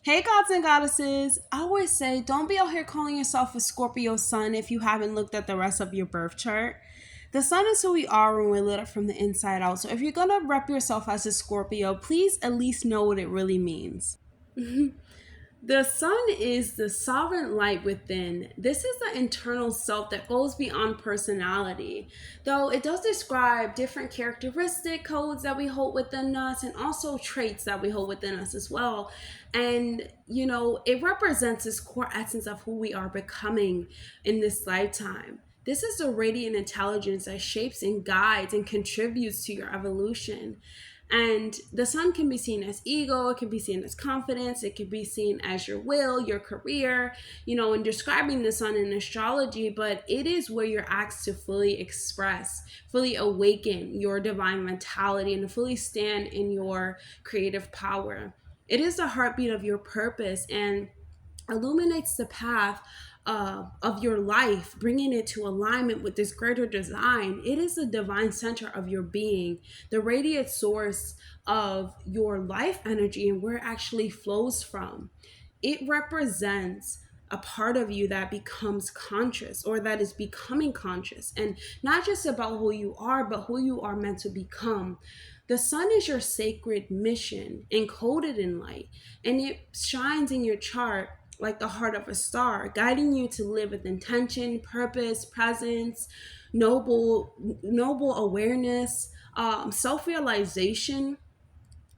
Hey gods and goddesses, I always say don't be out here calling yourself a Scorpio Sun if you haven't looked at the rest of your birth chart. The sun is who we are when we're lit up from the inside out. So if you're gonna rep yourself as a Scorpio, please at least know what it really means. The sun is the sovereign light within. This is the internal self that goes beyond personality. Though it does describe different characteristic codes that we hold within us and also traits that we hold within us as well. And, it represents this core essence of who we are becoming in this lifetime. This is the radiant intelligence that shapes and guides and contributes to your evolution. And the sun can be seen as ego, it can be seen as confidence, it can be seen as your will, your career, in describing the sun in astrology, but it is where you're asked to fully express, fully awaken your divine vitality and to fully stand in your creative power. It is the heartbeat of your purpose and illuminates the path of your life, bringing it to alignment with this greater design. It is the divine center of your being, the radiant source of your life energy and where it actually flows from. It represents a part of you that becomes conscious or that is becoming conscious, and not just about who you are, but who you are meant to become. The sun is your sacred mission encoded in light, and it shines in your chart like the heart of a star, guiding you to live with intention, purpose, presence, noble awareness, self-realization,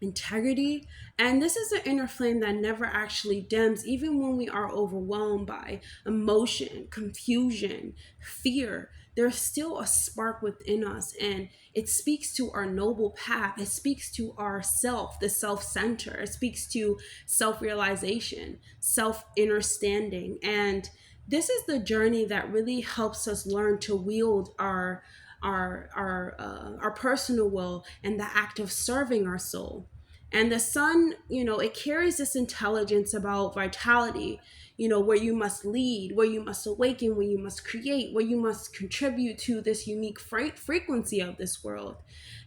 integrity. And this is an inner flame that never actually dims, even when we are overwhelmed by emotion, confusion, fear. There's still a spark within us, and it speaks to our noble path. It speaks to our self, the self center. It speaks to self realization, self understanding. And this is the journey that really helps us learn to wield our personal will and the act of serving our soul. And the sun, it carries this intelligence about vitality, where you must lead, where you must awaken, where you must create, where you must contribute to this unique frequency of this world.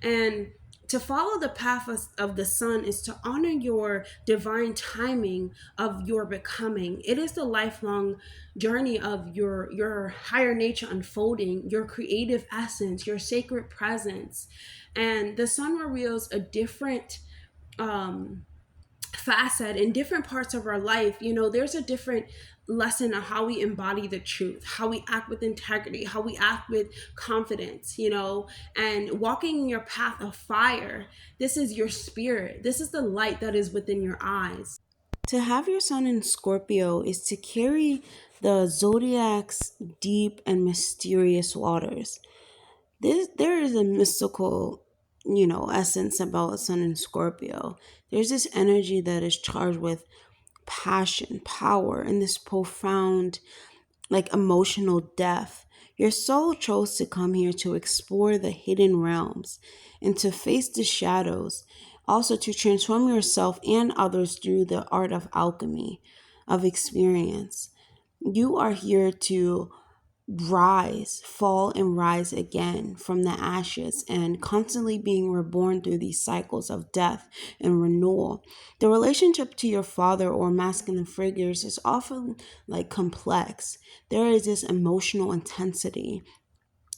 And to follow the path of the sun is to honor your divine timing of your becoming. It is the lifelong journey of your higher nature unfolding, your creative essence, your sacred presence. And the sun reveals a different facet in different parts of our life. There's a different lesson on how we embody the truth, how we act with integrity, how we act with confidence, and walking in your path of fire. This is your spirit. This is the light that is within your eyes. To have your sun in Scorpio is to carry the zodiac's deep and mysterious waters. There is a mystical, essence about sun in Scorpio. There's this energy that is charged with passion, power, and this profound, emotional depth. Your soul chose to come here to explore the hidden realms and to face the shadows, also to transform yourself and others through the art of alchemy, of experience. You are here to fall and rise again from the ashes and constantly being reborn through these cycles of death and renewal. The relationship to your father or masculine figures is often complex. There is this emotional intensity.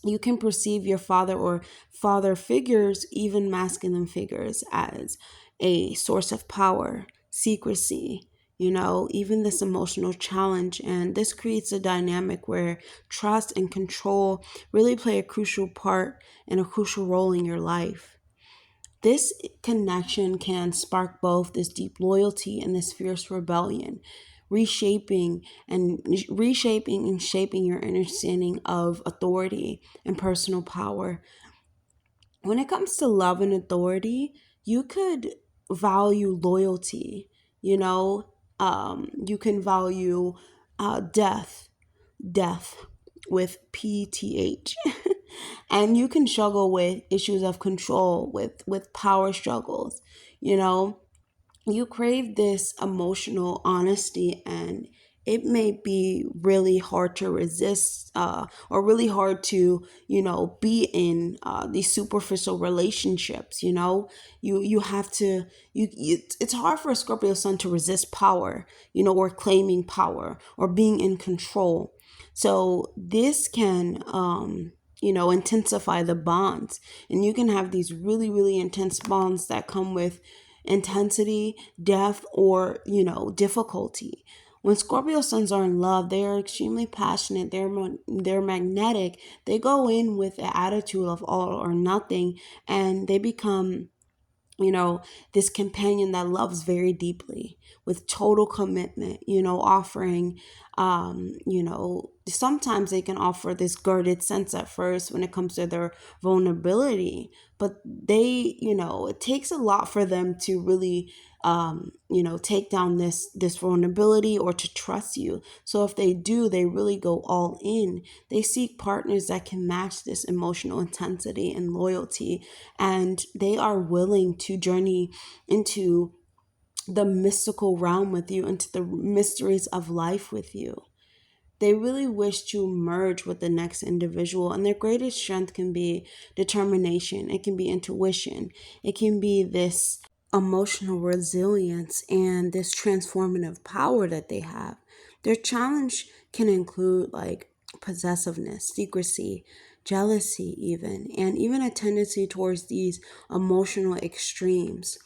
You can perceive your father or father figures, even masculine figures, as a source of power, secrecy, even this emotional challenge. And this creates a dynamic where trust and control really play a crucial part and a crucial role in your life. This connection can spark both this deep loyalty and this fierce rebellion, reshaping and shaping your understanding of authority and personal power. When it comes to love and authority, you could value loyalty, you can value death with PTH. And you can struggle with issues of control, with power struggles. You crave this emotional honesty and it may be really hard to resist, or really hard to, be in these superficial relationships. You have to, it's hard for a Scorpio sun to resist power, or claiming power or being in control. So this can, intensify the bonds, and you can have these really, really intense bonds that come with intensity, depth, or, difficulty. When Scorpio suns are in love, they are extremely passionate. They're magnetic. They go in with the attitude of all or nothing, and they become, this companion that loves very deeply with total commitment, offering, sometimes they can offer this guarded sense at first when it comes to their vulnerability, but it takes a lot for them to really, take down this vulnerability or to trust you. So if they do, they really go all in. They seek partners that can match this emotional intensity and loyalty, and they are willing to journey into the mystical realm with you, into the mysteries of life with you. They really wish to merge with the next individual, and their greatest strength can be determination, it can be intuition, it can be this emotional resilience and this transformative power that they have. Their challenge can include like possessiveness, secrecy, jealousy, even a tendency towards these emotional extremes.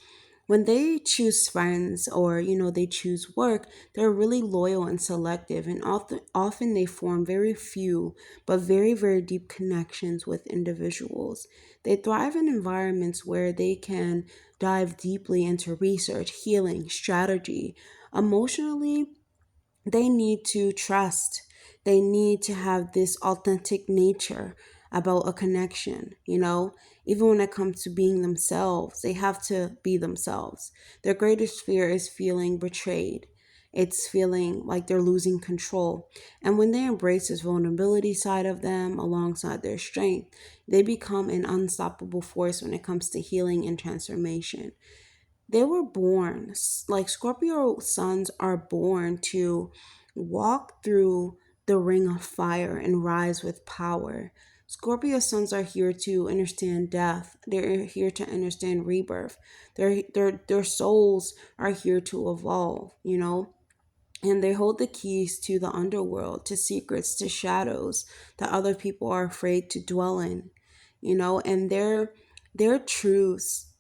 When they choose friends, or they choose work, they're really loyal and selective, and often they form very few but very, very deep connections with individuals. They thrive in environments where they can dive deeply into research, healing, strategy. Emotionally, they need to trust. They need to have this authentic nature about a connection, Even when it comes to being themselves, they have to be themselves. Their greatest fear is feeling betrayed. It's feeling like they're losing control. And when they embrace this vulnerability side of them alongside their strength, they become an unstoppable force when it comes to healing and transformation. They were born, like Scorpio suns are born to walk through the ring of fire and rise with power. Scorpio suns are here to understand death. They're here to understand rebirth. Their souls are here to evolve, and they hold the keys to the underworld, to secrets, to shadows that other people are afraid to dwell in, and their truths,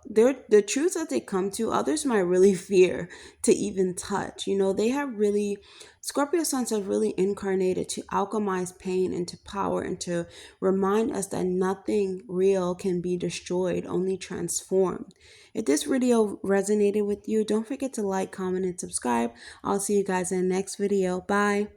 their the truths that they come to, others might really fear to even touch. They have really, Scorpio suns have really incarnated to alchemize pain into power, and to remind us that nothing real can be destroyed, only transformed. If this video resonated with you, don't forget to like, comment, and subscribe. I'll see you guys in the next video. Bye.